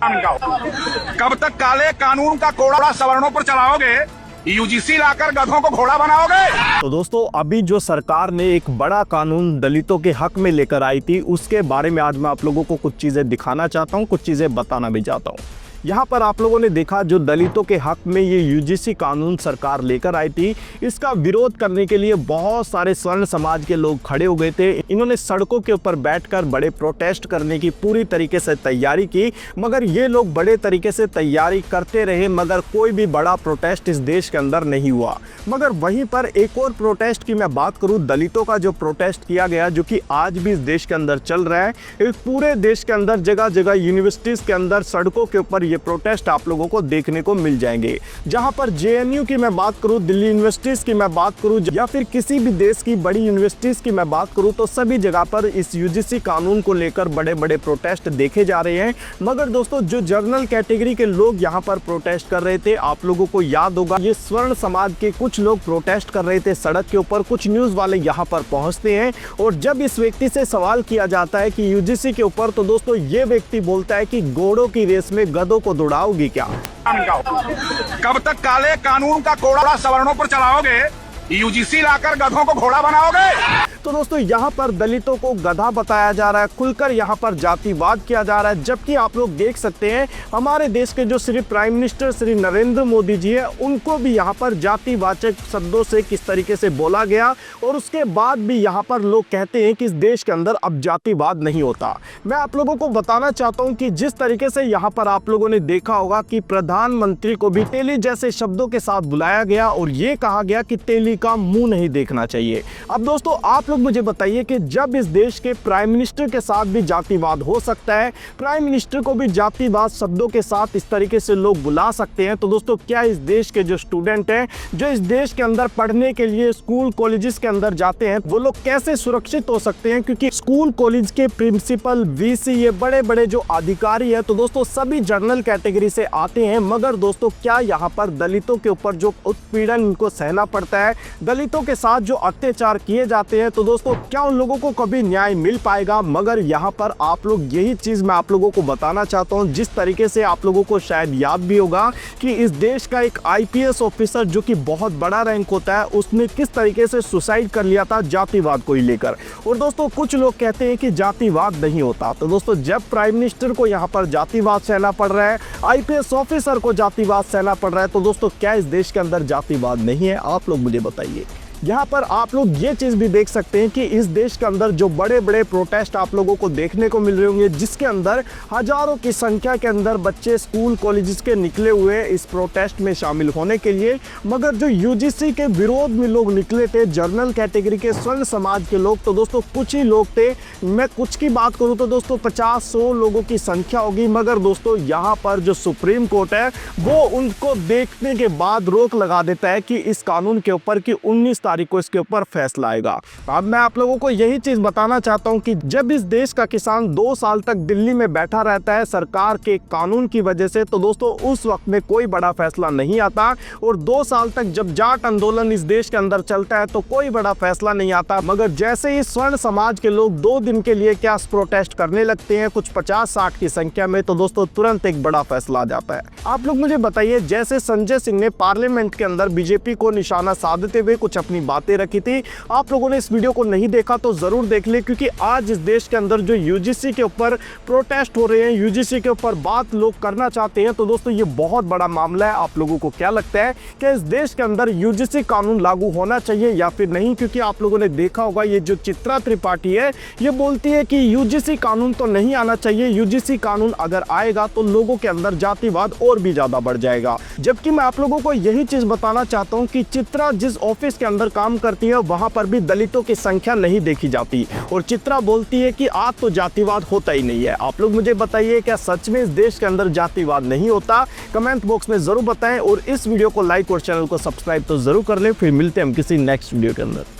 कब तक काले कानून का कोड़ा सवर्णों पर चलाओगे? यूजीसी लाकर गधों को घोड़ा बनाओगे? तो दोस्तों, अभी जो सरकार ने एक बड़ा कानून दलितों के हक में लेकर आई थी, उसके बारे में आज मैं आप लोगों को कुछ चीज़ें दिखाना चाहता हूँ, कुछ चीज़ें बताना भी चाहता हूँ। यहाँ पर आप लोगों ने देखा, जो दलितों के हक में ये यूजीसी कानून सरकार लेकर आई थी, इसका विरोध करने के लिए बहुत सारे स्वर्ण समाज के लोग खड़े हो गए थे। इन्होंने सड़कों के ऊपर बैठकर बड़े प्रोटेस्ट करने की पूरी तरीके से तैयारी की, मगर ये लोग बड़े तरीके से तैयारी करते रहे, मगर कोई भी बड़ा प्रोटेस्ट इस देश के अंदर नहीं हुआ। मगर वहीं पर एक और प्रोटेस्ट की मैं बात करूँ, दलितों का जो प्रोटेस्ट किया गया, जो कि आज भी इस देश के अंदर चल रहा है। एक पूरे देश के अंदर जगह जगह यूनिवर्सिटीज़ के अंदर सड़कों के ऊपर ये प्रोटेस्ट आप लोगों को देखने को मिल जाएंगे। जहां पर जेएनयू की मैं बात करूं, दिल्ली यूनिवर्सिटीज की मैं बात करूं, या फिर किसी भी देश की बड़ी यूनिवर्सिटीज की मैं बात करूं, तो सभी जगह पर इस यूजीसी कानून को लेकर बड़े बड़े प्रोटेस्ट देखे जा रहे हैं। मगर दोस्तों, जो जनरल कैटेगरी के लोग यहां पर प्रोटेस्ट कर रहे थे, आप लोगों को याद होगा, ये स्वर्ण समाज के कुछ लोग प्रोटेस्ट कर रहे थे सड़क के ऊपर। कुछ न्यूज वाले यहां पर पहुंचते हैं और जब इस व्यक्ति से सवाल किया जाता है कि यूजीसी के ऊपर, तो दोस्तों ये व्यक्ति बोलता है कि घोड़ों की रेस में गधों को दौड़ाओगी क्या? कब तक काले कानून का कोड़ा सवर्णों पर चलाओगे? यूजीसी लाकर गधों को घोड़ा बनाओगे? तो दोस्तों, यहाँ पर दलितों को गधा बताया जा रहा है, खुलकर यहाँ पर जातिवाद किया जा रहा है। जबकि आप लोग देख सकते हैं, हमारे देश के जो श्री प्राइम मिनिस्टर श्री नरेंद्र मोदी जी है, उनको भी यहाँ पर जातिवाचक शब्दों से किस तरीके से बोला गया, और उसके बाद भी यहाँ पर लोग कहते हैं कि इस देश के अंदर अब जातिवाद नहीं होता। मैं आप लोगों को बताना चाहता हूँ कि जिस तरीके से यहाँ पर आप लोगों ने देखा होगा कि प्रधानमंत्री को भी तेली जैसे शब्दों के साथ बुलाया गया और ये कहा गया कि तेली का मुंह नहीं देखना चाहिए। अब दोस्तों, आप लोग मुझे बताइए कि जब इस देश के प्राइम मिनिस्टर के साथ भी जातिवाद हो सकता है, प्राइम मिनिस्टर को भी जातिवाद शब्दों के साथ इस तरीके से लोग बुला सकते हैं, तो दोस्तों क्या इस देश के जो स्टूडेंट हैं, जो इस देश के अंदर पढ़ने के लिए स्कूल कॉलेजेस के अंदर जाते हैं, वो लोग कैसे सुरक्षित हो सकते हैं? क्योंकि स्कूल कॉलेज के प्रिंसिपल, वीसी, ये बड़े बड़े जो अधिकारी है, तो दोस्तों सभी जनरल कैटेगरी से आते हैं। मगर दोस्तों, क्या यहाँ पर दलितों के ऊपर जो उत्पीड़न इनको सहना पड़ता है, दलितों के साथ जो अत्याचार किए जाते हैं, तो दोस्तों क्या उन लोगों को कभी न्याय मिल पाएगा? मगर यहाँ पर आप लोग, यही चीज़ मैं आप लोगों को बताना चाहता हूँ। जिस तरीके से आप लोगों को शायद याद भी होगा कि इस देश का एक आईपीएस ऑफिसर, जो कि बहुत बड़ा रैंक होता है, उसने किस तरीके से सुसाइड कर लिया था जातिवाद को ही लेकर। और दोस्तों, कुछ लोग कहते हैं कि जातिवाद नहीं होता। तो दोस्तों, जब प्राइम मिनिस्टर को यहाँ पर जातिवाद सहना पड़ रहा है, आईपीएस ऑफिसर को जातिवाद सहना पड़ रहा है, तो दोस्तों क्या इस देश के अंदर जातिवाद नहीं है? आप लोग मुझे बताइए। यहाँ पर आप लोग ये चीज़ भी देख सकते हैं कि इस देश के अंदर जो बड़े बड़े प्रोटेस्ट आप लोगों को देखने को मिल रहे होंगे, जिसके अंदर हजारों की संख्या के अंदर बच्चे स्कूल कॉलेजेस के निकले हुए इस प्रोटेस्ट में शामिल होने के लिए। मगर जो यूजीसी के विरोध में लोग निकले थे, जनरल कैटेगरी के स्वर्ण समाज के लोग, तो दोस्तों कुछ ही लोग थे। मैं कुछ की बात करूँ तो दोस्तों 50-100 लोगों की संख्या होगी। मगर दोस्तों, यहाँ पर जो सुप्रीम कोर्ट है, वो उनको देखने के बाद रोक लगा देता है कि इस कानून के ऊपर कि 19 तारीख को इसके ऊपर फैसला आएगा। अब मैं आप लोगों को यही चीज बताना चाहता हूं कि जब इस देश का किसान 2 साल तक दिल्ली में बैठा रहता है सरकार के कानून की वजह से, तो दोस्तों उस वक्त में कोई बड़ा फैसला नहीं आता। और 2 साल तक जब जाट आंदोलन इस देश के अंदर चलता है, तो कोई बड़ा फैसला नहीं आता। मगर जैसे ही स्वर्ण समाज के लोग 2 दिन के लिए क्या प्रोटेस्ट करने लगते हैं, कुछ 50-60 की संख्या में, तो दोस्तों तुरंत एक बड़ा फैसला आ जाता है। आप लोग मुझे बताइए, जैसे संजय सिंह ने पार्लियामेंट के अंदर बीजेपी को निशाना साधते हुए कुछ अपनी बातें रखी थी, आप लोगों ने इस वीडियो को नहीं देखा तो जरूर देख ले, क्योंकि आज इस देश के अंदर जो यूजीसी के ऊपर प्रोटेस्ट हो रहे हैं, यूजीसी के ऊपर बात लोग करना चाहते हैं, तो दोस्तों ये बहुत बड़ा मामला है। आप लोगों को क्या लगता है कि इस देश के अंदर यूजीसी कानून लागू होना चाहिए या फिर नहीं? क्योंकि आप लोगों ने देखा होगा, ये जो चित्रा त्रिपाठी है, ये बोलती है कि यूजीसी कानून तो नहीं आना चाहिए, यूजीसी कानून अगर आएगा तो लोगों के अंदर जातिवाद और भी ज्यादा बढ़ जाएगा। जबकि मैं आप लोगों को यही चीज बताना चाहता हूं कि चित्रा जिस ऑफिस के अंदर काम करती है, वहां पर भी दलितों की संख्या नहीं देखी जाती, और चित्रा बोलती है कि आज तो जातिवाद होता ही नहीं है। आप लोग मुझे बताइए, क्या सच में इस देश के अंदर जातिवाद नहीं होता? कमेंट बॉक्स में जरूर बताएं, और इस वीडियो को लाइक और चैनल को सब्सक्राइब तो जरूर कर लें। फिर मिलते हैं हम किसी नेक्स्ट वीडियो के अंदर।